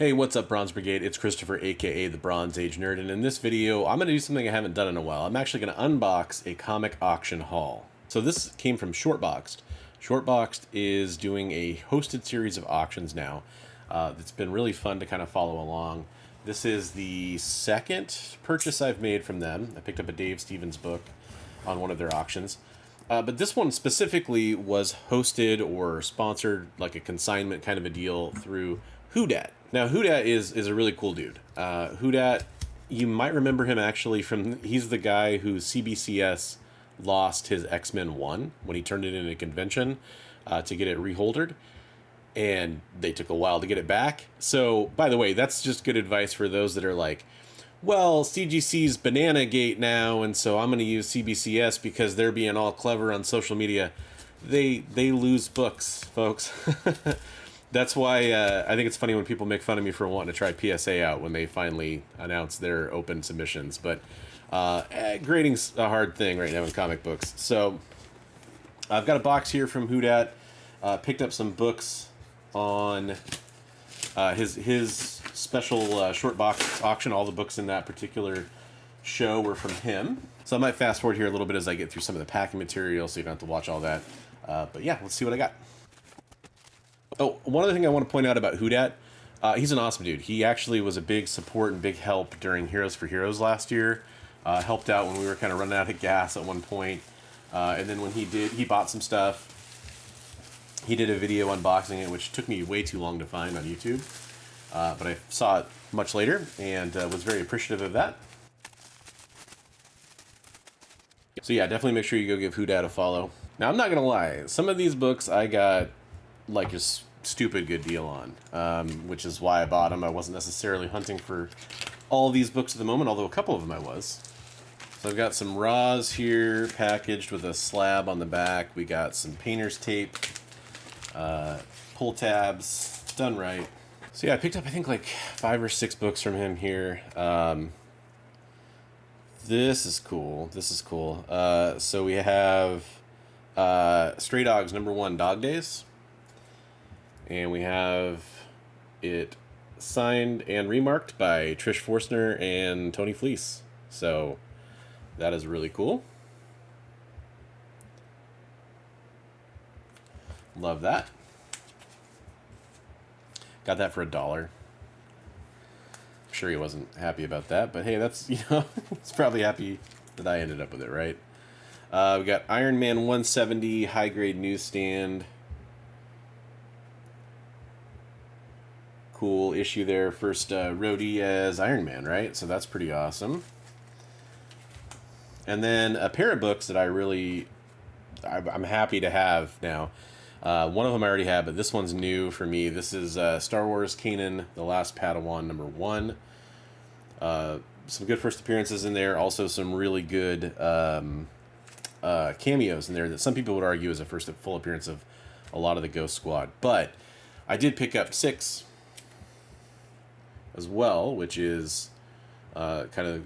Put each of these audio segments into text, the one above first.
Hey, what's up, Bronze Brigade? It's Christopher, aka the Bronze Age Nerd, and in this video, I'm going to do something I haven't done in a while. I'm actually going to unbox a comic auction haul. So this came from Shortboxed. Shortboxed is doing a hosted series of auctions now. It's been really fun to kind of follow along. This is the second purchase I've made from them. I picked up a Dave Stevens book on one of their auctions. But this one specifically was hosted or sponsored, like a consignment kind of a deal, through WhoDat. Now, WhoDat is a really cool dude. WhoDat, you might remember him actually from, he's the guy who CBCS lost his X-Men 1 when he turned it in a convention to get it reholdered. And they took a while to get it back. So, by the way, that's just good advice for those that are like, well, CGC's Banana Gate now, and so I'm going to use CBCS because they're being all clever on social media. They lose books, folks. That's why I think it's funny when people make fun of me for wanting to try PSA out when they finally announce their open submissions. But grading's a hard thing right now in comic books. So I've got a box here from WhoDat. Picked up some books on his special short box auction. All the books in that particular show were from him. So I might fast forward here a little bit as I get through some of the packing material so you don't have to watch all that. But yeah, let's see what I got. Oh, one other thing I want to point out about WhoDat, he's an awesome dude. He actually was a big support and big help during Heroes for Heroes last year. Helped out when we were kind of running out of gas at one point. And then when he bought some stuff. He did a video unboxing it, which took me way too long to find on YouTube. But I saw it much later and was very appreciative of that. So yeah, definitely make sure you go give WhoDat a follow. Now, I'm not going to lie. Some of these books I got like a stupid good deal on, which is why I bought them. I wasn't necessarily hunting for all these books at the moment, although a couple of them I was. So I've got some Raws here packaged with a slab on the back. We got some painter's tape, pull tabs, done right. So yeah, I picked up I think like 5 or 6 books from him here. This is cool. This is cool. So we have Stray Dogs #1 Dog Days. And we have it signed and remarked by Trish Forstner and Tony Fleece. So that is really cool. Love that. Got that for $1. I'm sure he wasn't happy about that, but hey, that's, he's probably happy that I ended up with it, right? We got Iron Man 170 high grade newsstand. Cool issue there. First roadie as Iron Man, right? So that's pretty awesome. And then a pair of books that I'm happy to have now. One of them I already have, but this one's new for me. This is Star Wars Kanan, The Last Padawan #1. Some good first appearances in there. Also some really good cameos in there that some people would argue is a first full appearance of a lot of the Ghost Squad. But I did pick up 6 as well, which is kind of,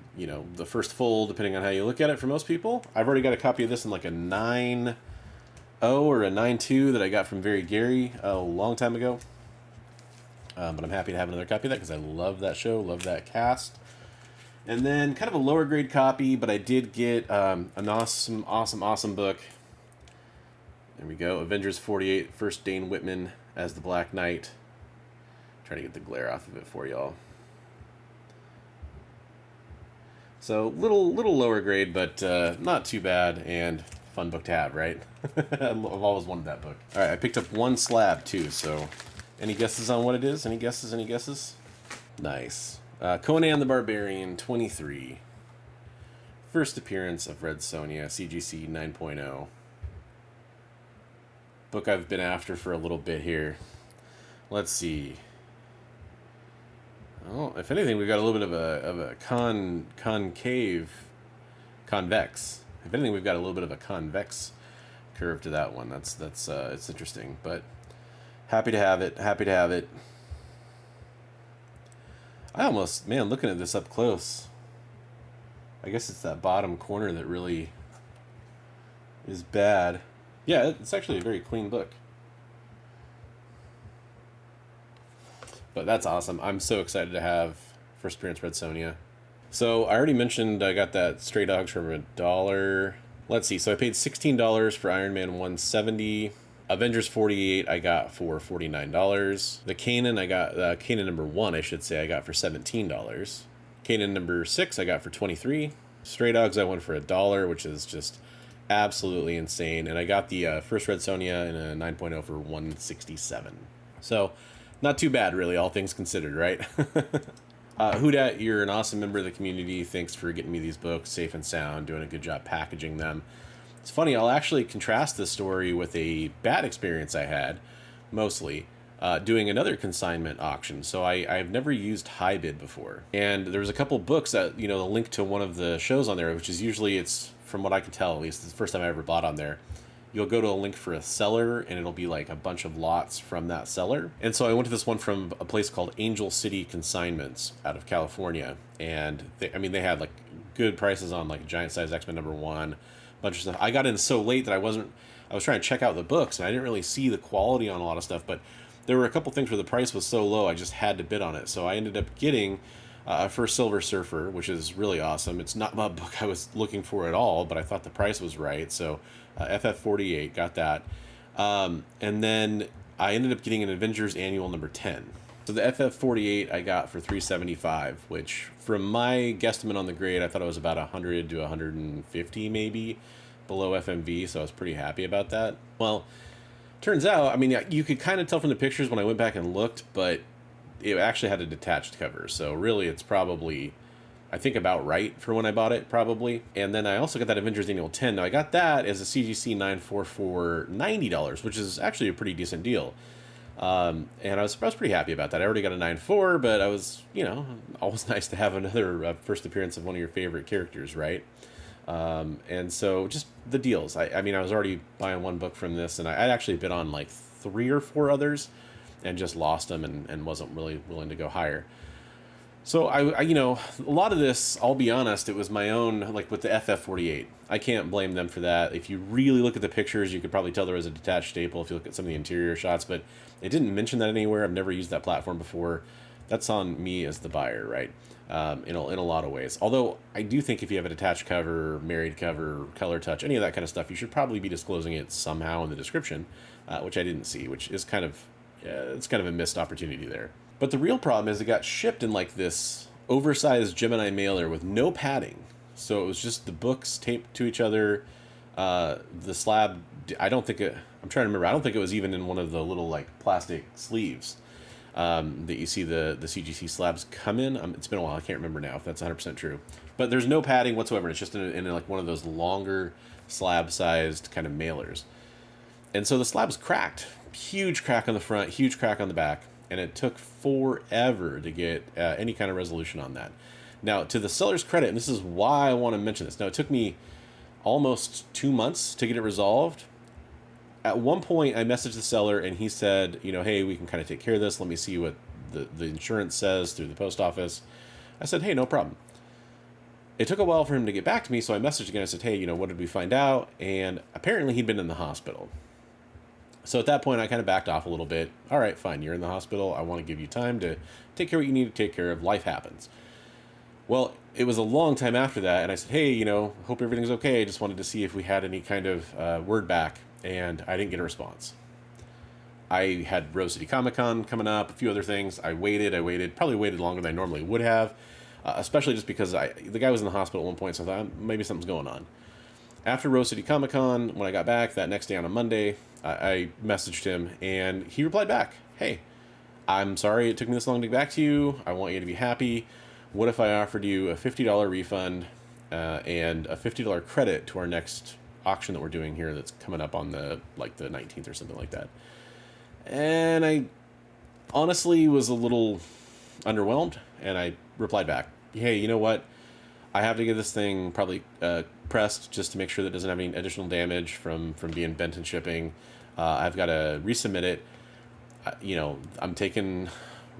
the first full, depending on how you look at it for most people. I've already got a copy of this in like a 9.0 or a 9.2 that I got from Very Gary a long time ago. But I'm happy to have another copy of that because I love that show, love that cast. And then kind of a lower grade copy, but I did get an awesome book. There we go, Avengers 48, first Dane Whitman as the Black Knight. Trying to get the glare off of it for y'all. So little lower grade, but not too bad, and fun book to have, right? I've always wanted that book. All right, I picked up 1 slab too. So, any guesses on what it is? Any guesses? Any guesses? Nice. Conan the Barbarian 23. First appearance of Red Sonja, CGC 9.0. Book I've been after for a little bit here. Let's see. Oh, if anything, we've got a little bit of a convex. If anything, we've got a little bit of a convex curve to that one. That's it's interesting, but happy to have it. Happy to have it. I almost, man, looking at this up close, I guess it's that bottom corner that really is bad. Yeah, it's actually a very clean book. But that's awesome. I'm so excited to have first appearance Red Sonja. So I already mentioned I got that Stray Dogs from $1. Let's see. So I paid $16 for Iron Man 170. Avengers 48 I got for $49. The Kanan I got, Kanan number 1 I should say, I got for $17. Kanan number 6 I got for $23. Stray Dogs I won for $1, which is just absolutely insane. And I got the first Red Sonja in a 9.0 for $167. So not too bad, really, all things considered, right? WhoDat, you're an awesome member of the community. Thanks for getting me these books safe and sound, doing a good job packaging them. It's funny, I'll actually contrast this story with a bad experience I had, mostly, doing another consignment auction. So I've never used HiBid before. And there was a couple books that, you know, the link to one of the shows on there, which is usually, it's, from what I can tell at least, it's the first time I ever bought on there. You'll go to a link for a seller, and it'll be like a bunch of lots from that seller. And so I went to this one from a place called Angel City Consignments out of California. And they had like good prices on like Giant Size X-Men number 1, bunch of stuff. I got in so late that I was trying to check out the books, and I didn't really see the quality on a lot of stuff, but there were a couple things where the price was so low I just had to bid on it. So I ended up getting for Silver Surfer, which is really awesome. It's not my book I was looking for at all, but I thought the price was right. So FF48, got that. And then I ended up getting an Avengers Annual number 10. So the FF48 I got for $375, which from my guesstimate on the grade, I thought it was about 100 to 150 maybe below FMV, so I was pretty happy about that. Well, turns out, I mean, you could kind of tell from the pictures when I went back and looked, but it actually had a detached cover, so really it's probably, I think, about right for when I bought it, probably. And then I also got that Avengers Annual 10. Now I got that as a CGC 9.4 for $90, which is actually a pretty decent deal. And I was pretty happy about that. I already got a 9.4, but I was, you know, always nice to have another first appearance of one of your favorite characters, right? And so just the deals. I mean, I was already buying one book from this, and I'd actually bid on like 3 or 4 others and just lost them and wasn't really willing to go higher. So I, you know, a lot of this, I'll be honest, it was my own, like with the FF48. I can't blame them for that. If you really look at the pictures, you could probably tell there was a detached staple if you look at some of the interior shots, but it didn't mention that anywhere. I've never used that platform before. That's on me as the buyer, right? In a lot of ways. Although I do think if you have a detached cover, married cover, color touch, any of that kind of stuff, you should probably be disclosing it somehow in the description, which I didn't see, which is kind of, it's kind of a missed opportunity there. But the real problem is it got shipped in like this oversized Gemini mailer with no padding. So it was just the books taped to each other. The slab, I don't think it, I'm trying to remember, I don't think it was even in one of the little like plastic sleeves that you see the CGC slabs come in. It's been a while, I can't remember now if that's 100% true. But there's no padding whatsoever. It's just in like one of those longer slab-sized kind of mailers. And so the slab's cracked. Huge crack on the front, huge crack on the back. And it took forever to get any kind of resolution on that. Now, to the seller's credit, and this is why I want to mention this. Now, it took me almost 2 months to get it resolved. At one point, I messaged the seller, and he said, you know, hey, we can kind of take care of this. Let me see what the insurance says through the post office. I said, hey, no problem. It took a while for him to get back to me, so I messaged again. I said, hey, you know, what did we find out? And apparently he'd been in the hospital. So at that point, I kind of backed off a little bit. All right, fine, you're in the hospital. I want to give you time to take care of what you need to take care of. Life happens. Well, it was a long time after that, and I said, hey, you know, hope everything's okay. I just wanted to see if we had any kind of word back, and I didn't get a response. I had Rose City Comic Con coming up, a few other things. I waited, probably waited longer than I normally would have, especially just because the guy was in the hospital at one point, so I thought maybe something's going on. After Rose City Comic Con, when I got back that next day on a Monday, I messaged him, and he replied back, hey, I'm sorry it took me this long to get back to you. I want you to be happy. What if I offered you a $50 refund and a $50 credit to our next auction that we're doing here that's coming up on the 19th or something like that? And I honestly was a little underwhelmed, and I replied back, hey, you know what? I have to get this thing probably pressed just to make sure that it doesn't have any additional damage from being bent and shipping. I've got to resubmit it. You know, I'm taking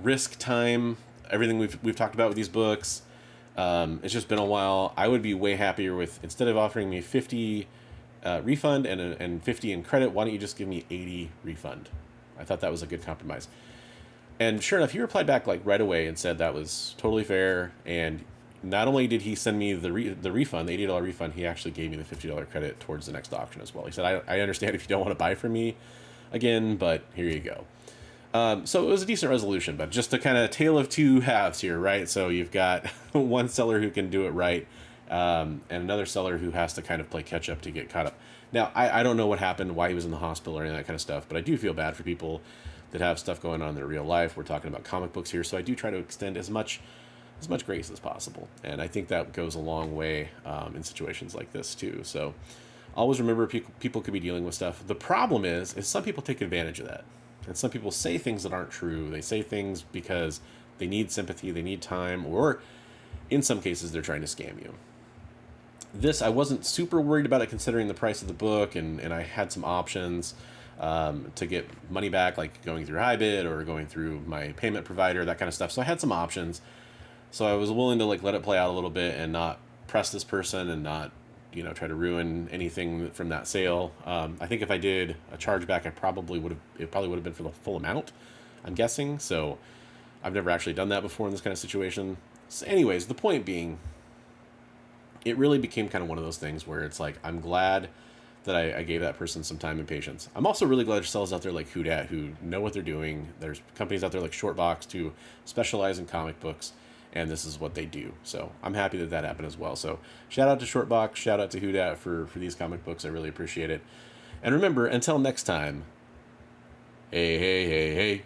risk time, everything we've talked about with these books. It's just been a while. I would be way happier with, instead of offering me 50 refund and 50 in credit, why don't you just give me 80 refund? I thought that was a good compromise. And sure enough, he replied back like right away and said that was totally fair. And not only did he send me the refund, the $80 refund, he actually gave me the $50 credit towards the next auction as well. He said, I understand if you don't want to buy from me again, but here you go. So it was a decent resolution, but just a kind of tale of two halves here, right? So you've got one seller who can do it right, and another seller who has to kind of play catch up to get caught up. Now, I don't know what happened, why he was in the hospital or any of that kind of stuff, but I do feel bad for people that have stuff going on in their real life. We're talking about comic books here, so I do try to extend as much grace as possible, and I think that goes a long way in situations like this too. So always remember, people could be dealing with stuff. The problem is some people take advantage of that. And some people say things that aren't true. They say things because they need sympathy, they need time, or in some cases, they're trying to scam you. This, I wasn't super worried about it considering the price of the book, and I had some options to get money back, like going through HiBid or going through my payment provider, that kind of stuff. So I had some options. So I was willing to like let it play out a little bit and not press this person and not try to ruin anything from that sale. I think if I did a chargeback, it probably would have been for the full amount, I'm guessing. So I've never actually done that before in this kind of situation. So anyways, the point being, it really became kind of one of those things where it's like, I'm glad that I gave that person some time and patience. I'm also really glad there's sellers out there like WhoDat who know what they're doing. There's companies out there like Shortboxed who specialize in comic books, and this is what they do. So I'm happy that happened as well. So shout out to Shortbox, shout out to WhoDat for these comic books. I really appreciate it. And remember, until next time, hey, hey, hey, hey.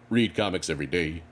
Read comics every day.